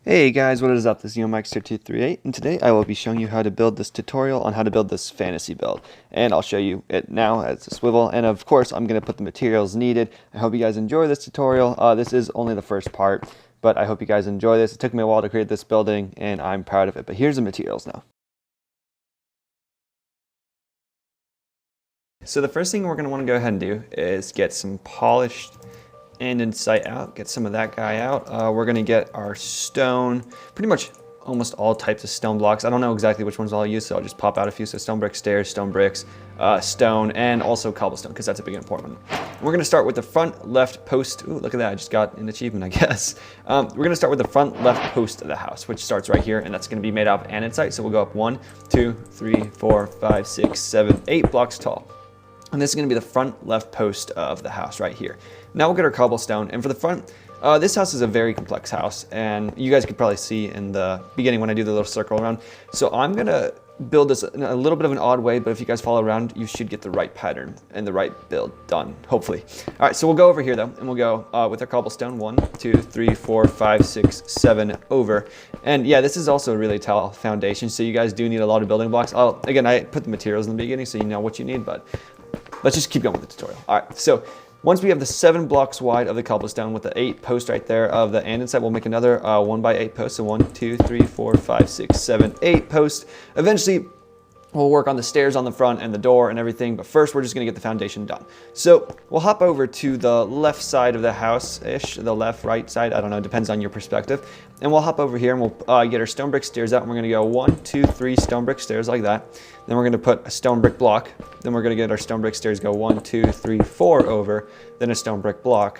Hey guys, what is up? This is YoMax3238, and today I will be showing you how to build this tutorial on how to build this fantasy build. And I'll show you it now as a swivel, and of course I'm going to put the materials needed. I hope you guys enjoy this tutorial. This is only the first part, but I hope you guys enjoy this. It took me a while to create this building, and I'm proud of it, but here's the materials now. So the first thing we're going to want to go ahead and do is get some polished andesite out, get some of that guy out. We're gonna get our stone, pretty much almost all types of stone blocks. I don't know exactly which ones I'll use, so I'll just pop out a few. So stone brick stairs, stone bricks, stone, and also cobblestone, because that's a big important one. We're gonna start with the front left post. Ooh, look at that, I just got an achievement, I guess. We're gonna start with the front left post of the house, which starts right here, and that's gonna be made out of andesite. So we'll go up 1, 2, 3, 4, 5, 6, 7, 8 blocks tall. And this is going to be the front left post of the house right here. Now we'll get our cobblestone. And for the front, this house is a very complex house. And you guys could probably see in the beginning when I do the little circle around. So I'm going to build this in a little bit of an odd way, but if you guys follow around, you should get the right pattern and the right build done, hopefully. All right, so we'll go over here though, and we'll go with our cobblestone, 1, 2, 3, 4, 5, 6, 7 over. And yeah, this is also a really tall foundation, so you guys do need a lot of building blocks. Again, I put the materials in the beginning so you know what you need, but let's just keep going with the tutorial. All right, so once we have the 7 blocks wide of the cobblestone with the 8 posts right there of the andesite, we'll make another 1x8 post. So 1, 2, 3, 4, 5, 6, 7, 8 posts. Eventually, we'll work on the stairs on the front and the door and everything, but first we're just gonna get the foundation done. So we'll hop over to the left side of the house-ish, the left, right side, I don't know, depends on your perspective. And we'll hop over here and we'll get our stone brick stairs out, and we're gonna go 1, 2, 3 stone brick stairs like that. Then we're gonna put a stone brick block. Then we're gonna get our stone brick stairs, go 1, 2, 3, 4 over, then a stone brick block.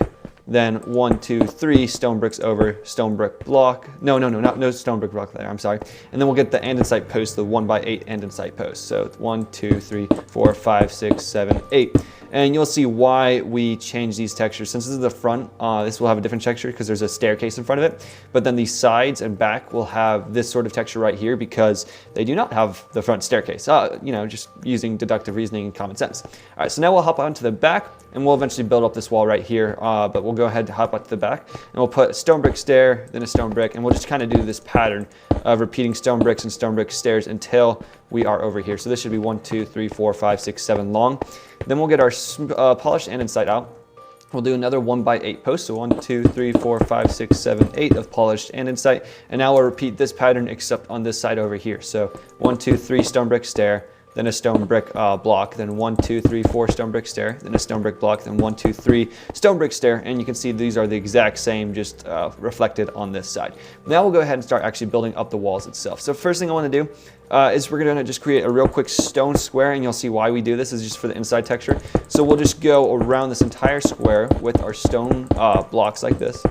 Then 1, 2, 3 stone bricks over, stone brick block. No stone brick block there, I'm sorry. And then we'll get the andesite post, the 1x8 andesite post. So 1, 2, 3, 4, 5, 6, 7, 8. And you'll see why we change these textures. Since this is the front, this will have a different texture because there's a staircase in front of it. But then the sides and back will have this sort of texture right here because they do not have the front staircase. You know, just using deductive reasoning and common sense. All right, so now we'll hop onto the back, and we'll eventually build up this wall right here. But we'll go ahead and hop up to the back, and we'll put a stone brick stair, then a stone brick, and we'll just kind of do this pattern of repeating stone bricks and stone brick stairs until we are over here. So this should be 1, 2, 3, 4, 5, 6, 7 long. Then we'll get our polished andesite out. We'll do another 1x8 post, so 1, 2, 3, 4, 5, 6, 7, 8 of polished andesite. And now we'll repeat this pattern except on this side over here. So 1, 2, 3 stone brick stair, then a stone brick block, then 1, 2, 3, 4 stone brick stair, then a stone brick block, then 1, 2, 3 stone brick stair, and you can see these are the exact same, just reflected on this side. Now we'll go ahead and start actually building up the walls itself. So first thing I want to do is we're going to just create a real quick stone square, and you'll see why we do this. This is just for the inside texture. So we'll just go around this entire square with our stone blocks like this,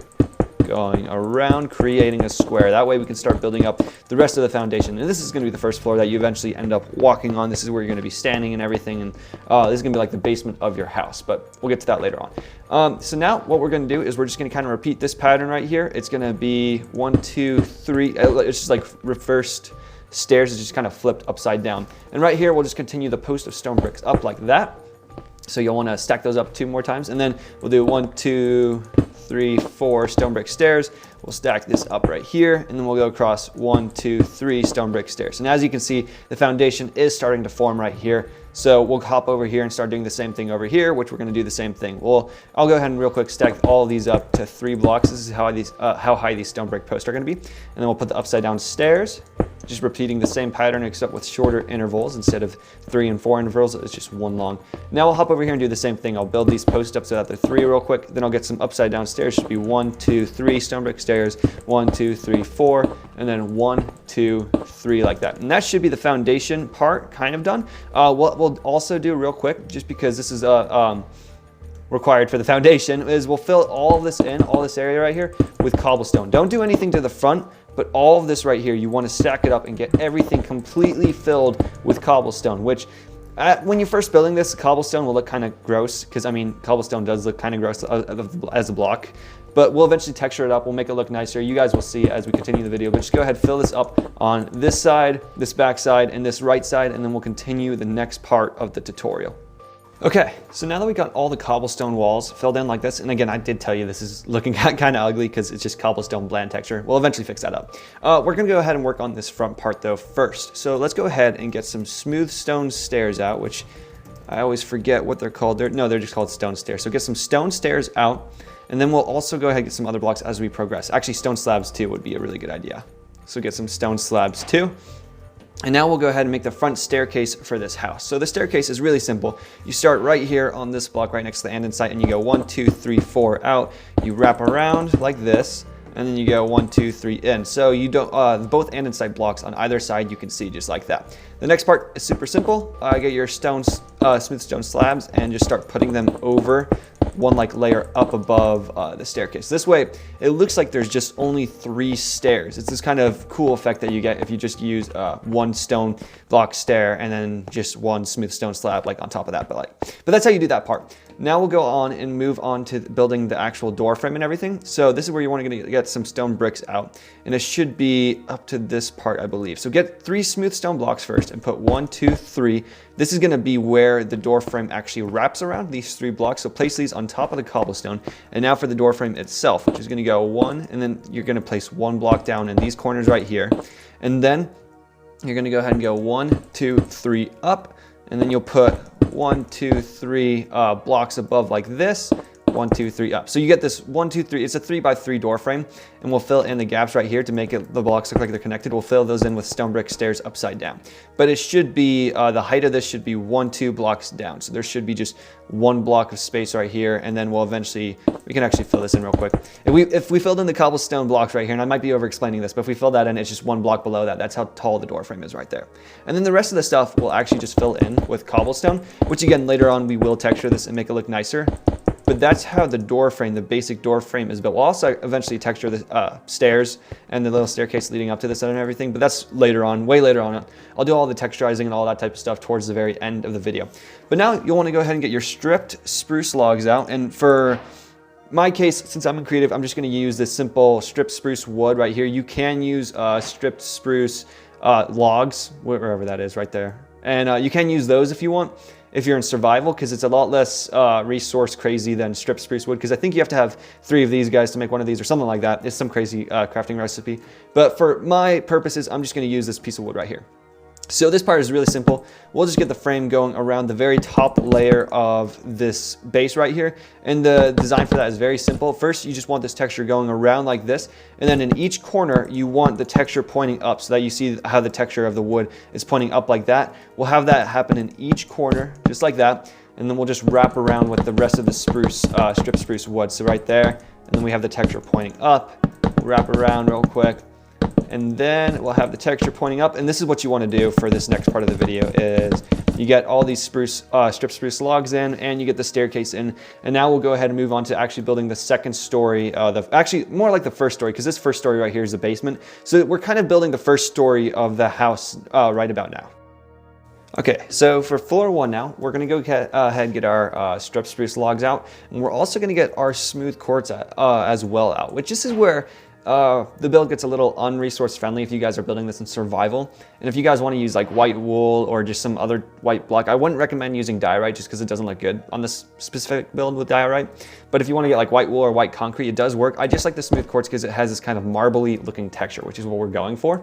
going around, creating a square. That way we can start building up the rest of the foundation. And this is going to be the first floor that you eventually end up walking on. This is where you're going to be standing and everything. And this is going to be like the basement of your house, but we'll get to that later on. So now what we're going to do is we're just going to kind of repeat this pattern right here. It's going to be 1, 2, 3. It's just like reversed stairs. It's just kind of flipped upside down. And right here, we'll just continue the post of stone bricks up like that. So you'll want to stack those up 2 more times. And then we'll do 1, 2, 3, 4 stone brick stairs. We'll stack this up right here, and then we'll go across 1, 2, 3 stone brick stairs. And as you can see, the foundation is starting to form right here. So we'll hop over here and start doing the same thing over here, which we're going to do the same thing. I'll go ahead and real quick stack all of these up to 3 blocks. This is how high these stone brick posts are going to be. And then we'll put the upside down stairs, just repeating the same pattern except with shorter intervals. Instead of 3 and 4 intervals, it's just 1 long. Now we'll hop over here and do the same thing. I'll build these posts up so that they're 3 real quick. Then I'll get some upside down stairs. Should be 1, 2, 3 stone brick stairs, 1, 2, 3, 4, and then 1, 2, 3 like that. And that should be the foundation part kind of done. What we'll also do real quick, just because this is required for the foundation, is we'll fill all this area right here with cobblestone. Don't do anything to the front, but all of this right here, you want to stack it up and get everything completely filled with cobblestone, which when you're first building this, cobblestone will look kind of gross, because I mean, cobblestone does look kind of gross as a block, but we'll eventually texture it up. We'll make it look nicer. You guys will see as we continue the video, but just go ahead, fill this up on this side, this back side, and this right side, and then we'll continue the next part of the tutorial. Okay, so now that we got all the cobblestone walls filled in like this, and again, I did tell you this is looking kind of ugly because it's just cobblestone bland texture. We'll eventually fix that up. We're gonna go ahead and work on this front part though first. So let's go ahead and get some smooth stone stairs out, which I always forget what they're called. They're just called stone stairs. So get some stone stairs out, and then we'll also go ahead and get some other blocks as we progress. Actually, stone slabs too would be a really good idea. So get some stone slabs too. And now we'll go ahead and make the front staircase for this house. So the staircase is really simple. You start right here on this block right next to the andesite, and you go 1, 2, 3, 4 out. You wrap around like this, and then you go 1, 2, 3 in. So you don't both andesite blocks on either side you can see just like that. The next part is super simple. Get your stones, smooth stone slabs, and just start putting them over one like layer up above the staircase. This way, it looks like there's just only 3 stairs. It's this kind of cool effect that you get if you just use one stone block stair and then just one smooth stone slab like on top of that. But that's how you do that part. Now we'll go on and move on to building the actual door frame and everything. So this is where you want to get some stone bricks out, and it should be up to this part, I believe. So get 3 smooth stone blocks first and put 1, 2, 3. This is going to be where the door frame actually wraps around, these 3 blocks. So place these on top of the cobblestone. And now for the door frame itself, which is going to go 1, and then you're going to place 1 block down in these corners right here. And then you're going to go ahead and go 1, 2, 3 up. And then you'll put 1, 2, 3 blocks above like this. 1, 2, 3 up. So you get this 1, 2, 3. It's a 3x3 door frame, and we'll fill in the gaps right here to make the blocks look like they're connected. We'll fill those in with stone brick stairs upside down. But it should be the height of this should be 1, 2 blocks down. So there should be just 1 block of space right here, and then we can actually fill this in real quick. If we filled in the cobblestone blocks right here, and I might be over explaining this, but if we fill that in, it's just 1 block below that. That's how tall the door frame is right there. And then the rest of the stuff we'll actually just fill in with cobblestone, which again later on we will texture this and make it look nicer. But that's how the door frame, the basic door frame is built. We'll also eventually texture the stairs and the little staircase leading up to this and everything, but that's later on, way later on. I'll do all the texturizing and all that type of stuff towards the very end of the video. But now you'll want to go ahead and get your stripped spruce logs out. And for my case, since I'm in creative, I'm just going to use this simple stripped spruce wood right here. You can use stripped spruce logs, wherever that is right there. And you can use those if you want, if you're in survival, because it's a lot less resource crazy than stripped spruce wood, because I think you have to have 3 of these guys to make one of these or something like that. It's some crazy crafting recipe. But for my purposes, I'm just going to use this piece of wood right here. So this part is really simple. We'll just get the frame going around the very top layer of this base right here. And the design for that is very simple. First, you just want this texture going around like this. And then in each corner, you want the texture pointing up so that you see how the texture of the wood is pointing up like that. We'll have that happen in each corner, just like that. And then we'll just wrap around with the rest of the spruce, stripped spruce wood. So right there, and then we have the texture pointing up. Wrap around real quick. And then we'll have the texture pointing up. And this is what you want to do for this next part of the video is you get all these stripped spruce logs in, and you get the staircase in. And now we'll go ahead and move on to actually building the second story, actually more like the first story, because this first story right here is the basement. So we're kind of building the first story of the house right about now. Okay, so for floor 1 now, we're going to go ahead and get our stripped spruce logs out. And we're also going to get our smooth quartz as well out, which this is where the build gets a little unresource friendly if you guys are building this in survival. And if you guys want to use like white wool or just some other white block, I wouldn't recommend using diorite just because it doesn't look good on this specific build with diorite. But if you want to get like white wool or white concrete, it does work. I just like the smooth quartz because it has this kind of marbly looking texture, which is what we're going for.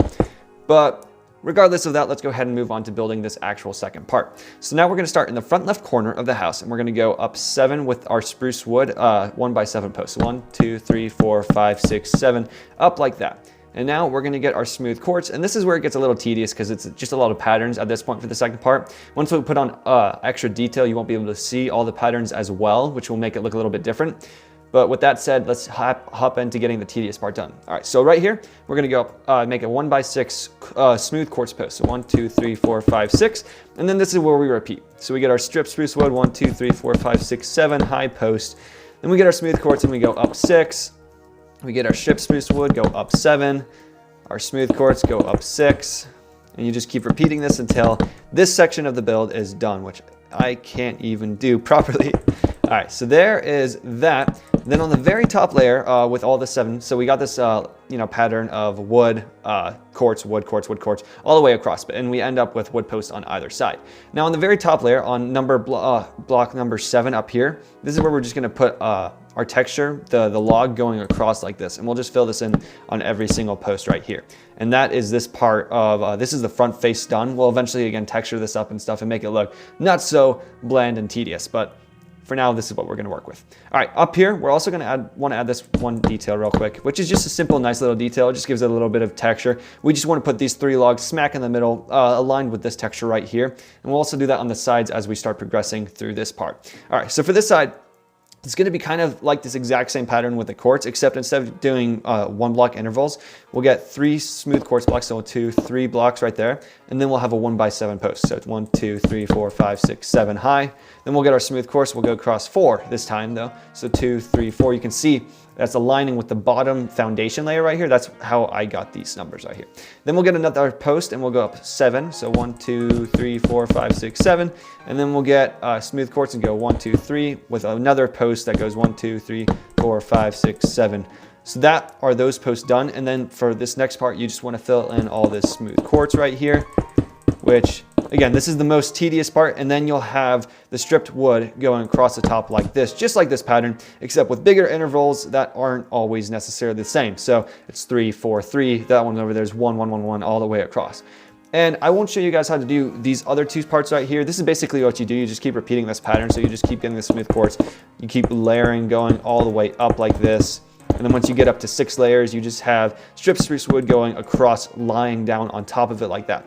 But regardless of that, let's go ahead and move on to building this actual second part. So now we're going to start in the front left corner of the house, and we're going to go up 7 with our spruce wood 1x7 posts. So 1, 2, 3, 4, 5, 6, 7, up like that. And now we're going to get our smooth quartz, and this is where it gets a little tedious because it's just a lot of patterns at this point for the second part. Once we put on extra detail, you won't be able to see all the patterns as well, which will make it look a little bit different. But with that said, let's hop into getting the tedious part done. All right, so right here, we're gonna go make a 1x6 smooth quartz post. So 1, 2, 3, 4, 5, 6. And then this is where we repeat. So we get our stripped spruce wood, 1, 2, 3, 4, 5, 6, 7, high post. Then we get our smooth quartz and we go up 6. We get our stripped spruce wood, go up 7. Our smooth quartz, go up 6. And you just keep repeating this until this section of the build is done, which I can't even do properly. All right, so there is that. Then on the very top layer, with all the 7, so we got this, pattern of wood, quartz, wood, quartz, wood, quartz, all the way across, and we end up with wood posts on either side. Now on the very top layer, on block number 7 up here, this is where we're just gonna put our texture, the log going across like this, and we'll just fill this in on every single post right here. And that is this part of, this is the front face done. We'll eventually, again, texture this up and stuff and make it look not so bland and tedious, but for now, this is what we're gonna work with. All right, up here, we're also gonna wanna add this one detail real quick, which is just a simple, nice little detail. It just gives it a little bit of texture. We just wanna put these 3 logs smack in the middle, aligned with this texture right here. And we'll also do that on the sides as we start progressing through this part. All right, so for this side, it's going to be kind of like this exact same pattern with the quartz, except instead of doing 1 block intervals, we'll get 3 smooth quartz blocks, so 2, 3 blocks right there, and then we'll have a 1x7 post. So it's 1, 2, 3, 4, 5, 6, 7 high. Then we'll get our smooth quartz. We'll go across 4 this time though. So 2, 3, 4. You can see that's aligning with the bottom foundation layer right here. That's how I got these numbers right here. Then we'll get another post and we'll go up 7. So 1, 2, 3, 4, 5, 6, 7. And then we'll get smooth quartz and go 1, 2, 3 with another post that goes 1, 2, 3, 4, 5, 6, 7. So that are those posts done. And then for this next part, you just want to fill in all this smooth quartz right here, which again, this is the most tedious part, and then you'll have the stripped wood going across the top like this, just like this pattern, except with bigger intervals that aren't always necessarily the same. So it's 3, 4, 3, that one over there's 1, 1, 1, 1 all the way across. And I won't show you guys how to do these other 2 parts right here. This is basically what you do. You just keep repeating this pattern. So you just keep getting the smooth quartz. You keep layering, going all the way up like this. And then once you get up to 6 layers, you just have stripped spruce wood going across, lying down on top of it like that.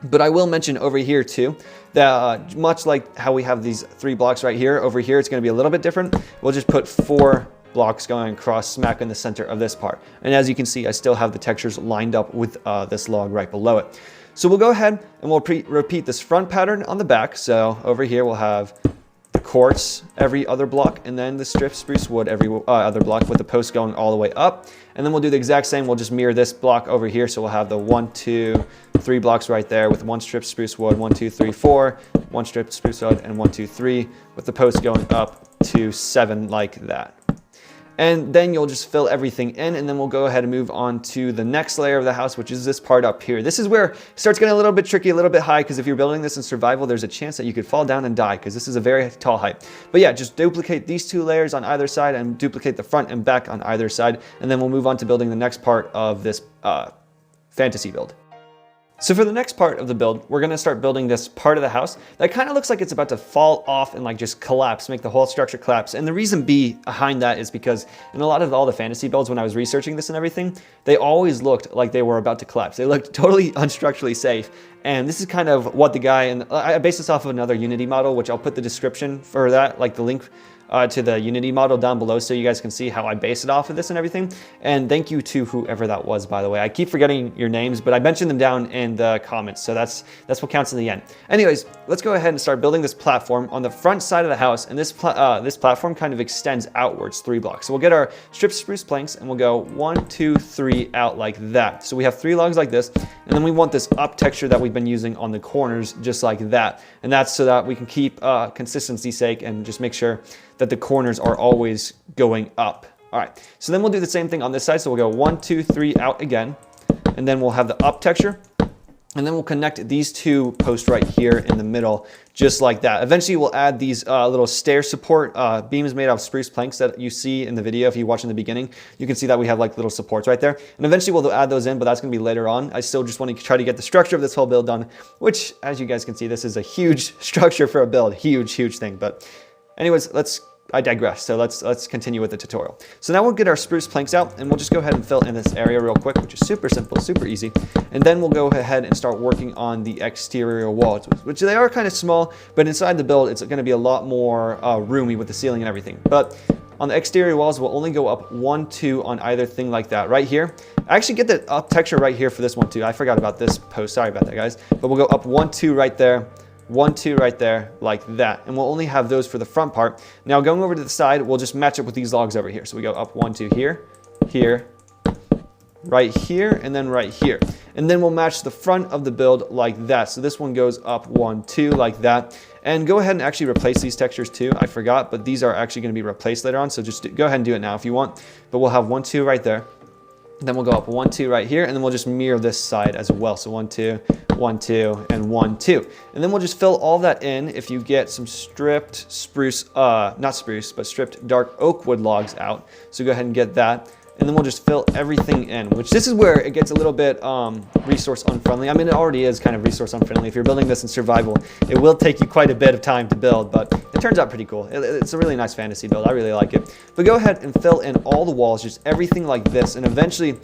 But I will mention over here too, that much like how we have these 3 blocks right here, over here it's gonna be a little bit different. We'll just put 4 blocks going across smack in the center of this part. And as you can see, I still have the textures lined up with this log right below it. So we'll go ahead and we'll repeat this front pattern on the back. So over here we'll have the quartz every other block, and then the stripped spruce wood every other block with the post going all the way up. And then we'll do the exact same. We'll just mirror this block over here. So we'll have the 1, 2, 3 blocks right there with 1 stripped spruce wood, 1, 2, 3, 4, 1 stripped spruce wood, and 1, 2, 3 with the post going up to 7 like that. And then you'll just fill everything in, and then we'll go ahead and move on to the next layer of the house, which is this part up here. This is where it starts getting a little bit tricky, a little bit high, because if you're building this in survival, there's a chance that you could fall down and die, because this is a very tall height. But yeah, just duplicate these 2 layers on either side and duplicate the front and back on either side, and then we'll move on to building the next part of this fantasy build. So for the next part of the build, we're gonna start building this part of the house that kind of looks like it's about to fall off and like just collapse, make the whole structure collapse. And the reason behind that is because in a lot of all the fantasy builds, when I was researching this and everything, they always looked like they were about to collapse. They looked totally unstructurally safe. And this is kind of what the guy, and I based this off of another Unity model, which I'll put the description for that, like the link to the Unity model down below so you guys can see how I base it off of this and everything. And thank you to whoever that was, by the way. I keep forgetting your names, but I mentioned them down in the comments, so that's what counts in the end. Anyways, let's go ahead and start building this platform on the front side of the house, and this platform kind of extends outwards 3 blocks. So we'll get our stripped spruce planks and we'll go 1, 2, 3 out like that. So we have 3 logs like this, and then we want this up texture that we've been using on the corners just like that. And that's so that we can keep consistency's sake and just make sure that the corners are always going up. All right, so then we'll do the same thing on this side. So we'll go 1, 2, 3 out again, and then we'll have the up texture, and then we'll connect these 2 posts right here in the middle, just like that. Eventually we'll add these little stair support beams made out of spruce planks that you see in the video. If you watch in the beginning, you can see that we have like little supports right there. And eventually we'll add those in, but that's gonna be later on. I still just want to try to get the structure of this whole build done, which as you guys can see, this is a huge structure for a build, huge thing. But anyways, I digress. So let's continue with the tutorial. So now we'll get our spruce planks out, and we'll just go ahead and fill in this area real quick, which is super simple, super easy. And then we'll go ahead and start working on the exterior walls, which they are kind of small, but inside the build, it's going to be a lot more roomy with the ceiling and everything. But on the exterior walls, we'll only go up 1, 2 on either thing like that right here. I actually get the up texture right here for this one too. I forgot about this post. Sorry about that, guys. But we'll go up 1, 2 right there. 1, 2 right there, like that. And we'll only have those for the front part. Now going over to the side, we'll just match up with these logs over here. So we go up 1, 2 here, here, right here, and then right here. And then we'll match the front of the build like that. So this one goes up 1, 2 like that. And go ahead and actually replace these textures too. I forgot, but these are actually going to be replaced later on. So just go ahead and do it now if you want. But we'll have 1, 2 right there. Then we'll go up 1, 2 right here, and then we'll just mirror this side as well. So 1, 2, 1, 2, and 1, 2. And then we'll just fill all that in. If you get some stripped spruce, not spruce, but stripped dark oak wood logs out. So go ahead and get that. And then we'll just fill everything in, which this is where it gets a little bit resource unfriendly. I mean, it already is kind of resource unfriendly. If you're building this in survival, it will take you quite a bit of time to build, but it turns out pretty cool. It's a really nice fantasy build. I really like it. But go ahead and fill in all the walls, just everything like this. And eventually,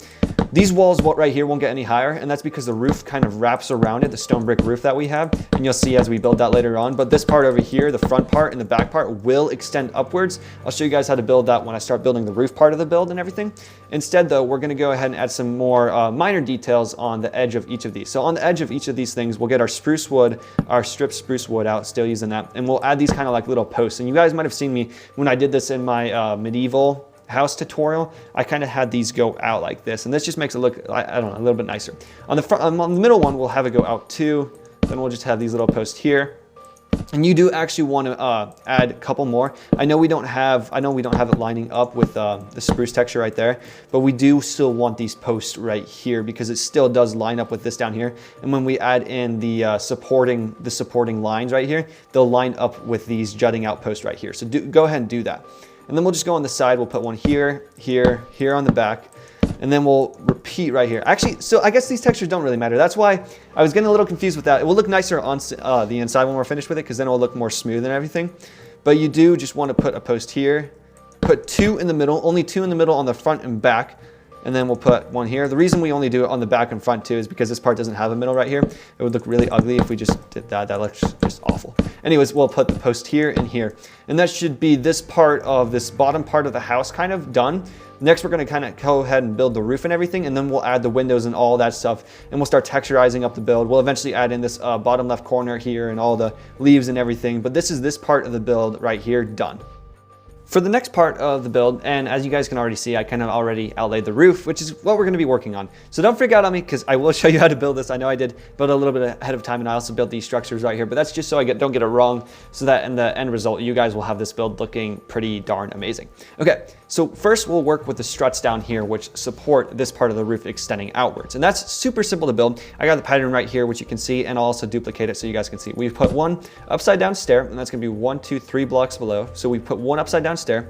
these walls right here won't get any higher, and that's because the roof kind of wraps around it, the stone brick roof that we have. And you'll see as we build that later on. But this part over here, the front part and the back part will extend upwards. I'll show you guys how to build that when I start building the roof part of the build and everything. Instead though, we're going to go ahead and add some more minor details on the edge of each of these. So on the edge of each of these things, we'll get our spruce wood, our stripped spruce wood out, still using that. And we'll add these kind of like little posts. And you guys might have seen me when I did this in my medieval house tutorial. I kind of had these go out like this. And this just makes it look, I don't know, a little bit nicer. On the front, on the middle one, we'll have it go out too. Then we'll just have these little posts here. And you do actually want to add a couple more. I know we don't have it lining up with the spruce texture right there, but we do still want these posts right here because it still does line up with this down here. And when we add in the supporting lines right here, they'll line up with these jutting out posts right here. So go ahead and do that. And then we'll just go on the side. We'll put one here, here, here on the back. And then we'll repeat right here. Actually, so I guess these textures don't really matter. That's why I was getting a little confused with that. It will look nicer on the inside when we're finished with it, because then it will look more smooth and everything. But you do just want to put a post here, put 2 in the middle, only 2 in the middle on the front and back. And then we'll put 1 here. The reason we only do it on the back and front too is because this part doesn't have a middle right here. It would look really ugly if we just did that. That looks just awful. Anyways, we'll put the post here and here. And that should be this part of this bottom part of the house kind of done. Next, we're going to kind of go ahead and build the roof and everything, and then we'll add the windows and all that stuff, and we'll start texturizing up the build. We'll eventually add in this bottom left corner here and all the leaves and everything, but this is this part of the build right here done. For the next part of the build, and as you guys can already see, I kind of already outlaid the roof, which is what we're going to be working on. So don't freak out on me, because I will show you how to build this. I know I did build a little bit ahead of time, and I also built these structures right here, but that's just so I don't get it wrong, so that in the end result, you guys will have this build looking pretty darn amazing. Okay, so first we'll work with the struts down here, which support this part of the roof extending outwards. And that's super simple to build. I got the pattern right here, which you can see, and I'll also duplicate it so you guys can see. We've put one upside down stair, and that's going to be 1, 2, 3 blocks below. So we put one upside down stair,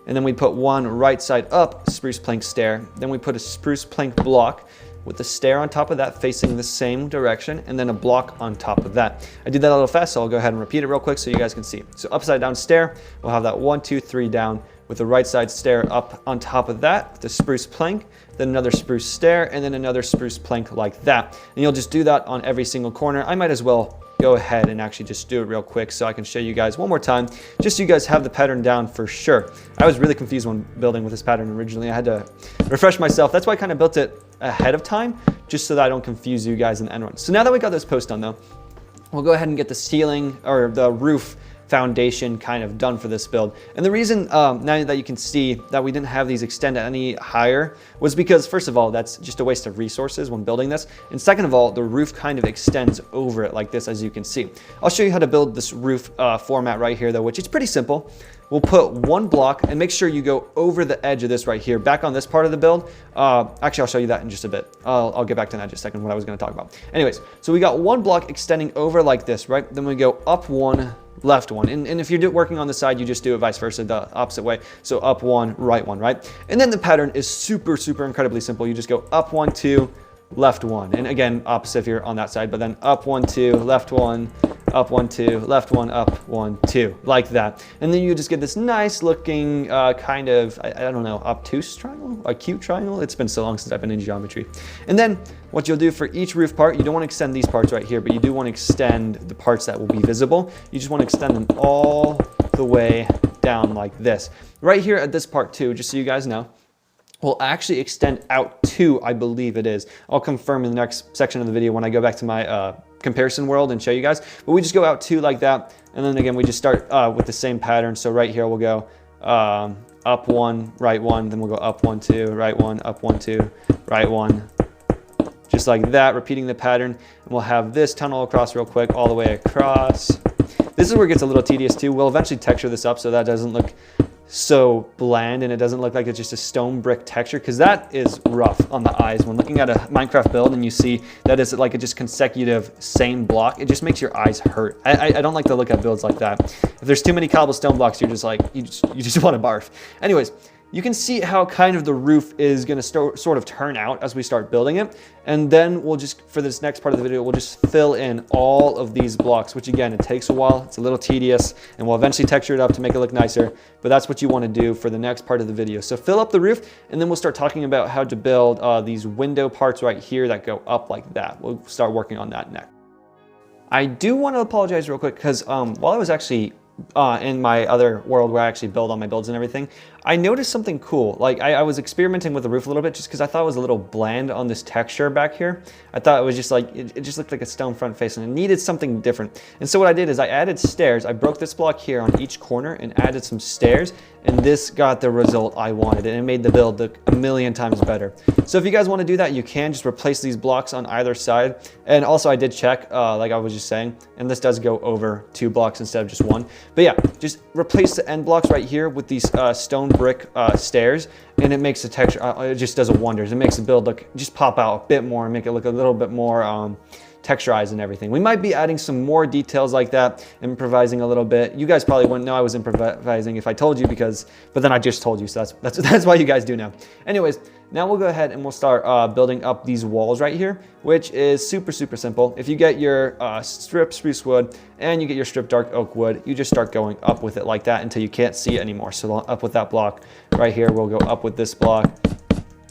and then we put one right side up spruce plank stair. Then we put a spruce plank block with the stair on top of that facing the same direction, and then a block on top of that. I did that a little fast, so I'll go ahead and repeat it real quick so you guys can see. So upside down stair, we'll have that 1, 2, 3 down with the right side stair up on top of that, the spruce plank, then another spruce stair, and then another spruce plank like that. And you'll just do that on every single corner. I might as well go ahead and actually just do it real quick so I can show you guys one more time, just so you guys have the pattern down for sure. I was really confused when building with this pattern originally. I had to refresh myself. That's why I kind of built it ahead of time, just so that I don't confuse you guys in the end run. So now that we got this post done though, we'll go ahead and get the ceiling or the roof foundation kind of done for this build. And the reason now that you can see that we didn't have these extend any higher was because, first of all, that's just a waste of resources when building this, and second of all, the roof kind of extends over it like this, as you can see. I'll show you how to build this roof format right here though, which is pretty simple. We'll put one block, and make sure you go over the edge of this right here, back on this part of the build. Actually, I'll show you that in just a bit. I'll get back to that in just a second, what I was going to talk about. Anyways, so we got one block extending over like this, right? Then we go up one, left one. And if you're working on the side, you just do it vice versa, the opposite way. So up one, right one, right? And then the pattern is super, super incredibly simple. You just go up 1, 2, left 1. And again, opposite if you're on that side, but then up 1, 2, left 1, up 1, 2, left 1, up 1, 2, like that. And then you just get this nice looking kind of, I don't know, obtuse triangle, acute triangle. It's been so long since I've been in geometry. And then what you'll do for each roof part, you don't want to extend these parts right here, but you do want to extend the parts that will be visible. You just want to extend them all the way down like this. Right here at this part too, just so you guys know, will actually extend out to, I believe it is. I'll confirm in the next section of the video when I go back to my comparison world and show you guys. But we just go out 2 like that. And then again, we just start with the same pattern. So right here, we'll go up 1, right 1, then we'll go up 1, 2, right 1, up 1, 2, right 1. Just like that, repeating the pattern. And we'll have this tunnel across real quick, all the way across. This is where it gets a little tedious too. We'll eventually texture this up so that doesn't look so bland and it doesn't look like it's just a stone brick texture, because that is rough on the eyes. When looking at a Minecraft build and you see that it's like a just consecutive same block, it just makes your eyes hurt. I don't like to look at builds like that. If there's too many cobblestone blocks, you're just like, you just want to barf. Anyways, you can see how kind of the roof is going to sort of turn out as we start building it. And then we'll just, for this next part of the video, we'll just fill in all of these blocks, which again, it takes a while. It's a little tedious, and we'll eventually texture it up to make it look nicer. But that's what you want to do for the next part of the video. So fill up the roof, and then we'll start talking about how to build these window parts right here that go up like that. We'll start working on that next. I do want to apologize real quick, because while I was actually in my other world where I actually build all my builds and everything, I noticed something cool. Like I was experimenting with the roof a little bit just because I thought it was a little bland on this texture back here. I thought it was just like, it just looked like a stone front face and it needed something different. And so what I did is I added stairs. I broke this block here on each corner and added some stairs, and this got the result I wanted, and it made the build look a million times better. So if you guys want to do that, you can just replace these blocks on either side. And also I did check, like I was just saying, and this does go over 2 blocks instead of just 1. But yeah, just replace the end blocks right here with these stone brick stairs, and it makes the texture, it just does wonders. It makes the build look, just pop out a bit more and make it look a little bit more texturized and everything. We might be adding some more details like that, improvising a little bit. You guys probably wouldn't know I was improvising if I told you, but then I just told you, so that's why you guys do know. Anyways, now we'll go ahead and we'll start building up these walls right here, which is super simple. If you get your strip spruce wood and you get your strip dark oak wood, you just start going up with it like that until you can't see it anymore. So up with that block right here, we'll go up with this block.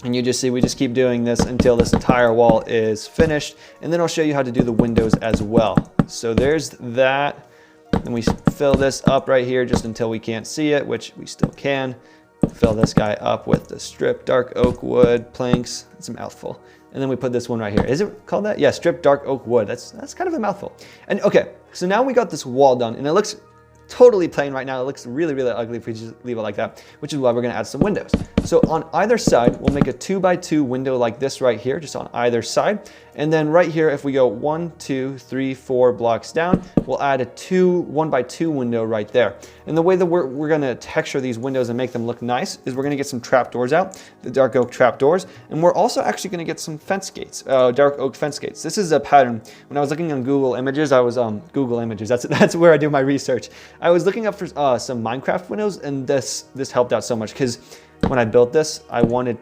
And you just see, we just keep doing this until this entire wall is finished. And then I'll show you how to do the windows as well. So there's that. And we fill this up right here just until we can't see it, which we still can. Fill this guy up with the strip dark oak wood planks. It's a mouthful. And then we put this one right here. Is it called that? Yeah, strip dark oak wood. That's kind of a mouthful. And okay, so now we got this wall done, and it looks totally plain right now. It looks really ugly if we just leave it like that, which is why we're gonna add some windows. So on either side, we'll make a 2x2 window like this right here, just on either side. And then right here, if we go 1, 2, 3, 4 blocks down, we'll add a 1x2 window right there. And the way that we're gonna texture these windows and make them look nice is we're gonna get some trapdoors out, the dark oak trapdoors, and we're also actually gonna get some fence gates, dark oak fence gates. This is a pattern. When I was looking on Google Images, Google Images, that's where I do my research. I was looking up for some Minecraft windows, and this helped out so much, because when I built this, I wanted,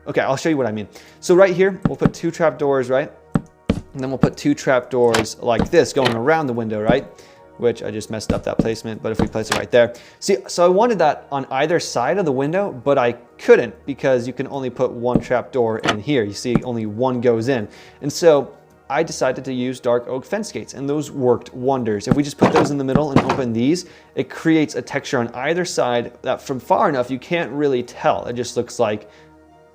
okay, I'll show you what I mean. So right here, we'll put 2 trapdoors, right? And then we'll put 2 trapdoors like this going around the window, right? Which I just messed up that placement, but if we place it right there. See, so I wanted that on either side of the window, but I couldn't, because you can only put 1 trapdoor in here. You see, only 1 goes in. And so I decided to use dark oak fence gates, and those worked wonders. If we just put those in the middle and open these, it creates a texture on either side that from far enough you can't really tell. It just looks like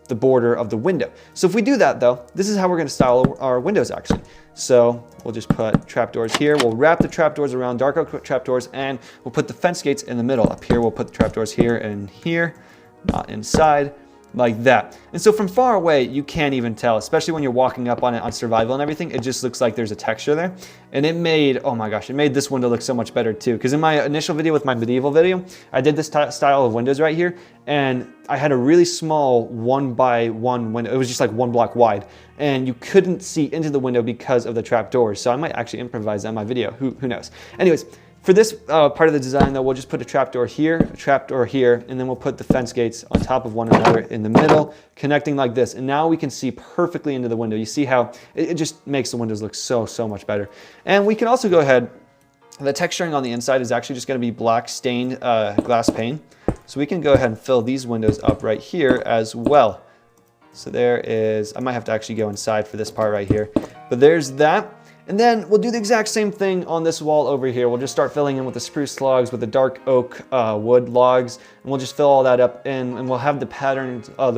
the border of the window. So if we do that though, this is how we're gonna style our windows actually. So we'll just put trapdoors here. We'll wrap the trapdoors around dark oak trapdoors, and we'll put the fence gates in the middle. Up here, we'll put the trapdoors here and here, not inside, like that. And so from far away, you can't even tell, especially when you're walking up on it on survival and everything. It just looks like there's a texture there. And it made, oh my gosh, it made this window look so much better too. Because in my initial video with my medieval video, I did this style of windows right here, and I had a really small 1x1 window. It was just like 1 block wide, and you couldn't see into the window because of the trapdoors. So I might actually improvise that in my video, who knows. Anyways, for this part of the design though, we'll just put a trapdoor here, and then we'll put the fence gates on top of one another in the middle, connecting like this. And now we can see perfectly into the window. You see how it just makes the windows look so much better. And we can also go ahead, the texturing on the inside is actually just gonna be black stained glass pane. So we can go ahead and fill these windows up right here as well. So there is, I might have to actually go inside for this part right here, but there's that. And then we'll do the exact same thing on this wall over here. We'll just start filling in with the spruce logs, with the dark oak wood logs, and we'll just fill all that up in, and we'll have the pattern of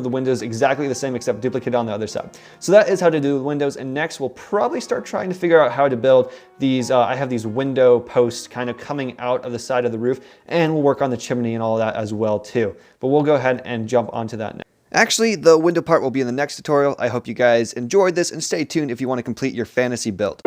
the windows exactly the same, except duplicated on the other side. So that is how to do the windows. And next we'll probably start trying to figure out how to build these, I have these window posts kind of coming out of the side of the roof, and we'll work on the chimney and all that as well too. But we'll go ahead and jump onto that next. Actually, the window part will be in the next tutorial. I hope you guys enjoyed this, and stay tuned if you want to complete your fantasy build.